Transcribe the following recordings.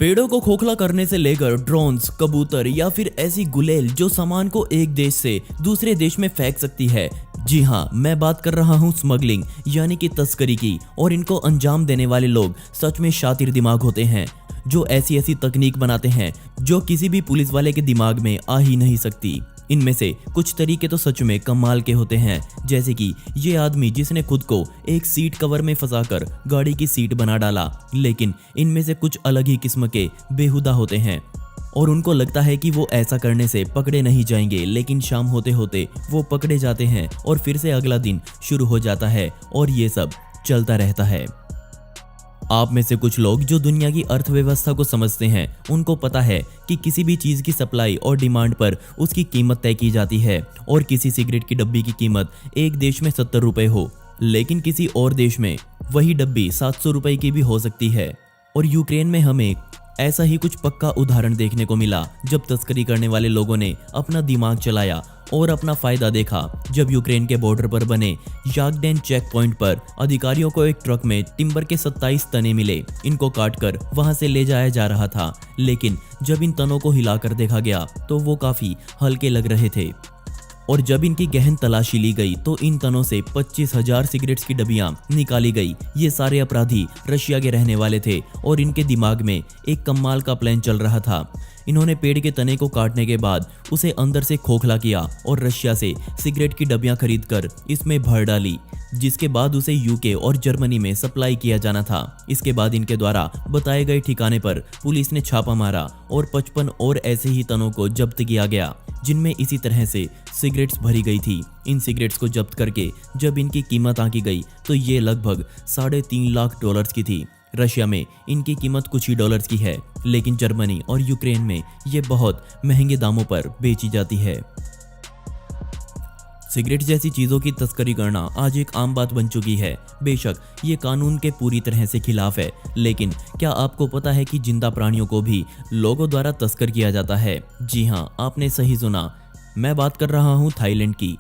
पेड़ों को खोखला करने से लेकर ड्रोन्स, कबूतर या फिर ऐसी गुलेल जो सामान को एक देश से दूसरे देश में फेंक सकती है। जी हाँ, मैं बात कर रहा हूँ स्मगलिंग यानी कि तस्करी की। और इनको अंजाम देने वाले लोग सच में शातिर दिमाग होते हैं, जो ऐसी ऐसी तकनीक बनाते हैं जो किसी भी पुलिस वाले के दिमाग में आ ही नहीं सकती। इनमें से कुछ तरीके तो सच में कमाल के होते हैं, जैसे कि ये आदमी जिसने खुद को एक सीट कवर में फंसाकर गाड़ी की सीट बना डाला। लेकिन इनमें से कुछ अलग ही किस्म के बेहुदा होते हैं और उनको लगता है कि वो ऐसा करने से पकड़े नहीं जाएंगे, लेकिन शाम होते होते वो पकड़े जाते हैं और फिर से अगला दिन शुरू हो जाता है और ये सब चलता रहता है। आप में से कुछ लोग जो दुनिया की अर्थव्यवस्था को समझते हैं, उनको पता है कि किसी भी चीज की सप्लाई और डिमांड पर उसकी कीमत तय की जाती है। और किसी सिगरेट की डब्बी की कीमत एक देश में 70 रुपए हो, लेकिन किसी और देश में वही डब्बी 700 रुपए की भी हो सकती है। और यूक्रेन में हमें ऐसा ही कुछ पक्का उदाहरण देखने को मिला, जब तस्करी करने वाले लोगों ने अपना दिमाग चलाया और अपना फायदा देखा। जब यूक्रेन के बॉर्डर पर बने यागडेन चेक पॉइंट पर अधिकारियों को एक ट्रक में टिम्बर के 27 तने मिले। इनको काटकर वहां से ले जाया जा रहा था, लेकिन जब इन तनों को हिलाकर देखा गया तो वो काफी हल्के लग रहे थे। और जब इनकी गहन तलाशी ली गई तो इन तनों से 25,000 सिगरेट्स की डब्बियां निकाली गई। ये सारे अपराधी रशिया के रहने वाले थे और इनके दिमाग में एक कमाल का प्लान चल रहा था। इन्होंने पेड़ के तने को काटने के बाद उसे अंदर से खोखला किया और रशिया से सिगरेट की डब्बियां खरीदकर इसमें भर डाली, जिसके बाद उसे यूके और जर्मनी में सप्लाई किया जाना था। इसके बाद इनके द्वारा बताए गए ठिकाने पर पुलिस ने छापा मारा और 55 और ऐसे ही तनों को जब्त किया गया, जिनमें इसी तरह से सिगरेट्स भरी गई थी। इन सिगरेट्स को जब्त करके जब इनकी कीमत आंकी गई तो ये लगभग $3.5 लाख की थी। रशिया में इनकी कीमत कुछ ही डॉलर्स की है, लेकिन जर्मनी और यूक्रेन में ये बहुत महंगे दामों पर बेची जाती है। सिगरेट जैसी चीजों की तस्करी करना आज एक आम बात बन चुकी है। बेशक ये कानून के पूरी तरह से खिलाफ है, लेकिन क्या आपको पता है कि जिंदा प्राणियों को भी लोगों द्वारा तस्कर किया जाता है? जी हाँ, आपने सही सुना, मैं बात कर रहा हूँ थाईलैंड की।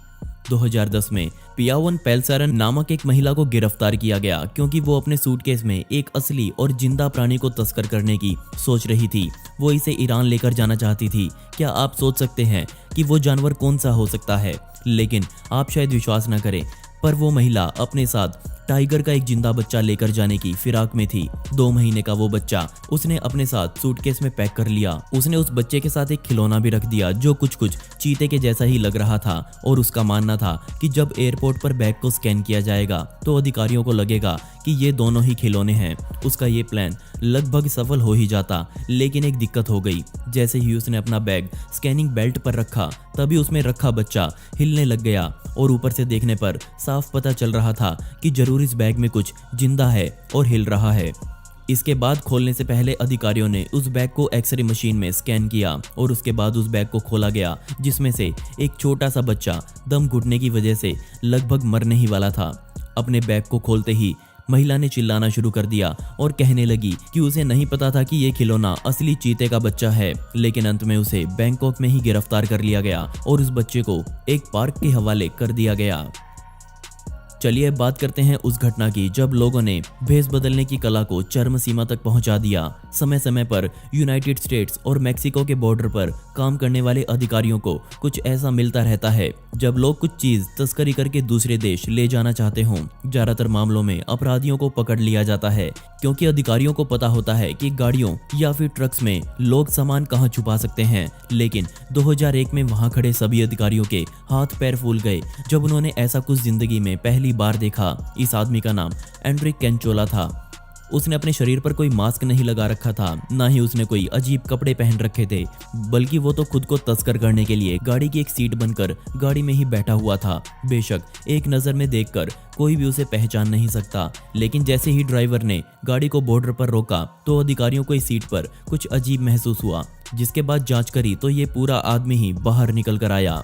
2010 में पियावन पेलसारन नामक एक महिला को गिरफ्तार किया गया, क्योंकि वो अपने सूटकेस में एक असली और जिंदा प्राणी को तस्कर करने की सोच रही थी। वो इसे ईरान लेकर जाना चाहती थी। क्या आप सोच सकते हैं कि वो जानवर कौन सा हो सकता है? लेकिन आप शायद विश्वास न करें, पर वो महिला अपने साथ टाइगर का एक जिंदा बच्चा लेकर जाने की फिराक में थी। 2 महीने का वो बच्चा उसने अपने साथ सूटकेस में पैक कर लिया। उसने उस बच्चे के साथ एक खिलौना भी रख दिया जो कुछ कुछ चीते के जैसा ही लग रहा था, और उसका मानना था कि जब एयरपोर्ट पर बैग को स्कैन किया जाएगा तो अधिकारियों को लगेगा कि ये दोनों ही खिलौने हैं। उसका ये प्लान लगभग सफल हो ही जाता, लेकिन एक दिक्कत हो गई। जैसे ही उसने अपना बैग स्कैनिंग बेल्ट पर रखा, तभी उसमें रखा बच्चा हिलने लग गया और ऊपर से देखने पर साफ पता चल रहा था कि जरूर इस बैग में कुछ जिंदा है और हिल रहा है। इसके बाद खोलने से पहले अधिकारियों ने उस बैग को एक्सरे मशीन में स्कैन किया और उसके बाद उस बैग को खोला गया, जिसमें से एक छोटा सा बच्चा दम घुटने की वजह से लगभग मरने ही वाला था। अपने बैग को खोलते ही महिला ने चिल्लाना शुरू कर दिया और कहने लगी कि उसे नहीं पता था कि ये खिलौना असली चीते का बच्चा है। लेकिन अंत में उसे बैंकॉक में ही गिरफ्तार कर लिया गया और उस बच्चे को एक पार्क के हवाले कर दिया गया। चलिए अब बात करते हैं उस घटना की जब लोगों ने भेष बदलने की कला को चरम सीमा तक पहुंचा दिया। समय समय पर यूनाइटेड स्टेट्स और मैक्सिको के बॉर्डर पर काम करने वाले अधिकारियों को कुछ ऐसा मिलता रहता है जब लोग कुछ चीज तस्करी करके दूसरे देश ले जाना चाहते हों। ज्यादातर मामलों में अपराधियों को पकड़ लिया जाता है, क्योंकि अधिकारियों को पता होता है कि गाड़ियों या फिर ट्रक्स में लोग सामान कहां छुपा सकते हैं। लेकिन 2001 में वहां खड़े सभी अधिकारियों के हाथ पैर फूल गए जब उन्होंने ऐसा कुछ जिंदगी में पहली बार देखा। इस आदमी का नाम एंड्रिक कैंचोला था। उसने अपने शरीर पर कोई मास्क नहीं लगा रखा था, ना ही उसने कोई अजीब कपड़े पहन रखे थे, बल्कि वो तो खुद को तस्कर करने के लिए गाड़ी की एक सीट बनकर गाड़ी में ही बैठा हुआ था। बेशक एक नजर में देखकर कोई भी उसे पहचान नहीं सकता, लेकिन जैसे ही ड्राइवर ने गाड़ी को बॉर्डर पर रोका तो अधिकारियों को इस सीट पर कुछ अजीब महसूस हुआ। जिसके बाद जांच करी तो ये पूरा आदमी ही बाहर निकल कर आया।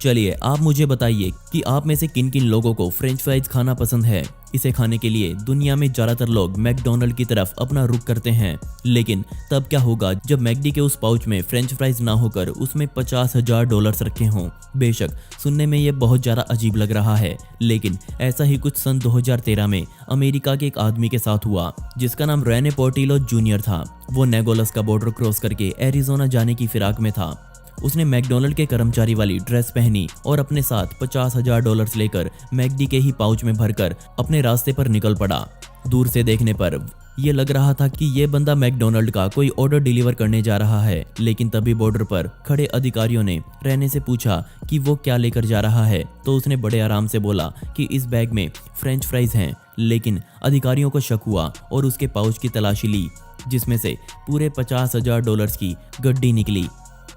चलिए आप मुझे बताइए कि आप में से किन किन लोगों को फ्रेंच फ्राइज खाना पसंद है। इसे खाने के लिए दुनिया में ज्यादातर लोग मैकडोनल्ड की तरफ अपना रुख करते हैं। लेकिन तब क्या होगा जब मैकडी के उस पाउच में फ्रेंच फ्राइज ना होकर उसमें $50,000 रखे हों। बेशक सुनने में ये बहुत ज्यादा अजीब लग रहा है, लेकिन ऐसा ही कुछ सन 2013 में अमेरिका के एक आदमी के साथ हुआ जिसका नाम रेने पोर्टिलो जूनियर था। वो नेगोलस का बॉर्डर क्रॉस करके एरिजोना जाने की फिराक में था। उसने मैकडोनल्ड के कर्मचारी वाली ड्रेस पहनी और अपने साथ $50,000 लेकर मैकडी के ही पाउच में भरकर अपने रास्ते पर निकल पड़ा। दूर से देखने पर यह लग रहा था कि ये बंदा मैकडोनल्ड का कोई ऑर्डर डिलीवर करने जा रहा है, लेकिन तभी बॉर्डर पर खड़े अधिकारियों ने रेने से पूछा कि वो क्या लेकर जा रहा है, तो उसने बड़े आराम से बोला कि इस बैग में फ्रेंच फ्राइज हैं। लेकिन अधिकारियों को शक हुआ और उसके पाउच की तलाशी ली, जिसमें से पूरे $50,000 की गड्डी निकली।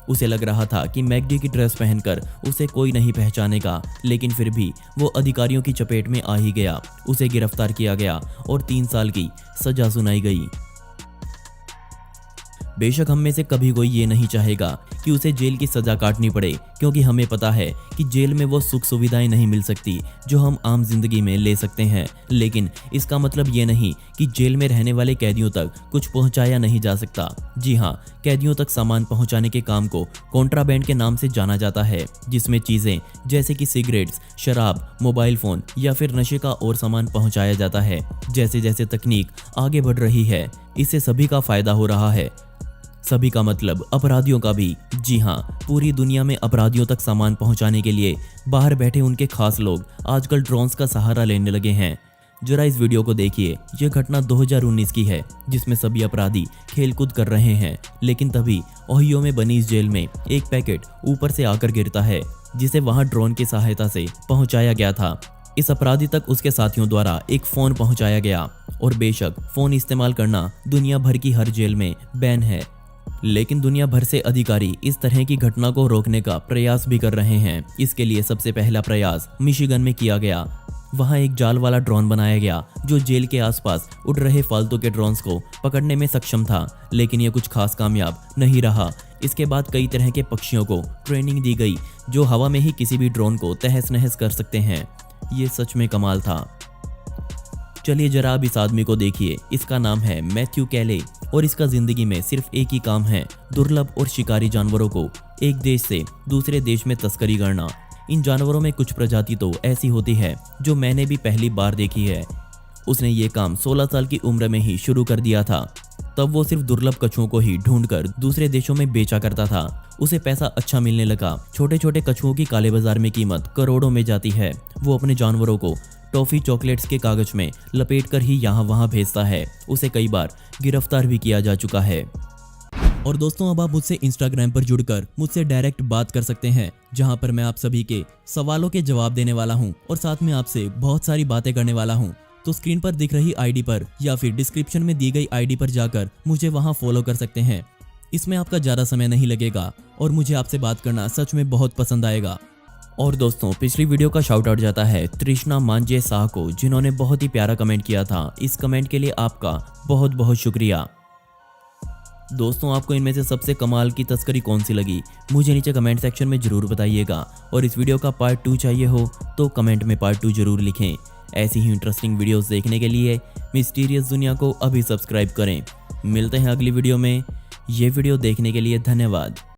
उसे लग रहा था कि मैकडी की ड्रेस पहनकर उसे कोई नहीं पहचानेगा, लेकिन फिर भी वो अधिकारियों की चपेट में आ ही गया। उसे गिरफ्तार किया गया और 3 साल की सजा सुनाई गई। बेशक हम में से कभी कोई ये नहीं चाहेगा कि उसे जेल की सजा काटनी पड़े, क्योंकि हमें पता है कि जेल में वो सुख सुविधाएं नहीं मिल सकती जो हम आम जिंदगी में ले सकते हैं। लेकिन इसका मतलब ये नहीं कि जेल में रहने वाले कैदियों तक कुछ पहुंचाया नहीं जा सकता। जी हाँ, कैदियों तक सामान पहुंचाने के काम को कॉन्ट्राबैंड के नाम से जाना जाता है, जिसमें चीजें जैसे कि सिगरेट्स, शराब, मोबाइल फोन या फिर नशे का और सामान पहुंचाया जाता है। जैसे जैसे तकनीक आगे बढ़ रही है, इससे सभी का फायदा हो रहा है। सभी का मतलब अपराधियों का भी। जी हाँ, पूरी दुनिया में अपराधियों तक सामान पहुंचाने के लिए बाहर बैठे उनके खास लोग आजकल ड्रोन्स का सहारा लेने लगे हैं। जरा इस वीडियो को देखिए। यह घटना 2019 की है, जिसमें सभी अपराधी खेलकूद कर रहे हैं, लेकिन तभी ओहियो में बनी इस जेल में एक पैकेट ऊपर से आकर गिरता है, जिसे वहां ड्रोन की सहायता से पहुंचाया गया था। इस अपराधी तक उसके साथियों द्वारा एक फोन पहुंचाया गया, और बेशक फोन इस्तेमाल करना दुनिया भर की हर जेल में बैन है, लेकिन दुनिया भर से अधिकारी इस तरह की घटना को रोकने का प्रयास भी कर रहे हैं। इसके लिए सबसे पहला प्रयास मिशिगन में किया गया। वहां एक जाल वाला ड्रोन बनाया गया जो जेल के आसपास उड़ रहे फालतू के ड्रोन्स को पकड़ने में सक्षम था, लेकिन यह कुछ खास कामयाब नहीं रहा। इसके बाद कई तरह के पक्षियों को ट्रेनिंग दी गई जो हवा में ही किसी भी ड्रोन को तहस नहस कर सकते हैं। ये सच में कमाल था। चलिए जरा अब इस आदमी को देखिए। इसका नाम है मैथ्यू कैले और इसका जिंदगी में सिर्फ एक ही काम है, दुर्लभ और शिकारी जानवरों को एक देश से दूसरे देश में तस्करी करना। इन जानवरों में कुछ प्रजाति तो ऐसी होती है जो मैंने भी पहली बार देखी है। उसने ये काम 16 साल की उम्र में ही शुरू कर दिया था। तब वो सिर्फ दुर्लभ कछुओं को ही ढूंढकर दूसरे देशों में बेचा करता था। उसे पैसा अच्छा मिलने लगा। छोटे छोटे कछुओं की काले बाजार में कीमत करोड़ों में जाती है। वो अपने जानवरों को टॉफी चॉकलेट्स के कागज में लपेटकर ही यहाँ वहाँ भेजता है। उसे कई बार गिरफ्तार भी किया जा चुका है। और दोस्तों, अब आप मुझसे इंस्टाग्राम पर जुड़कर मुझसे डायरेक्ट बात कर सकते हैं, जहां पर मैं आप सभी के सवालों के जवाब देने वाला हूं और साथ में आपसे बहुत सारी बातें करने वाला हूं। तो स्क्रीन पर दिख रही आईडी पर या फिर डिस्क्रिप्शन में दी गई आईडी पर जाकर मुझे वहां फॉलो कर सकते हैं। इसमें आपका ज़्यादा समय नहीं लगेगा और मुझे आपसे बात करना सच में बहुत पसंद आएगा। और दोस्तों, पिछली वीडियो का शाउट आउट जाता है तृष्णा मांजे शाह को, जिन्होंने बहुत ही प्यारा कमेंट किया था। इस कमेंट के लिए आपका बहुत बहुत शुक्रिया। दोस्तों, आपको इनमें से सबसे कमाल की तस्करी कौन सी लगी, मुझे नीचे कमेंट सेक्शन में जरूर बताइएगा। और इस वीडियो का पार्ट 2 चाहिए हो तो कमेंट में पार्ट 2 जरूर लिखें। ऐसी ही इंटरेस्टिंग वीडियोस देखने के लिए मिस्टीरियस दुनिया को अभी सब्सक्राइब करें। मिलते हैं अगली वीडियो में। ये वीडियो देखने के लिए धन्यवाद।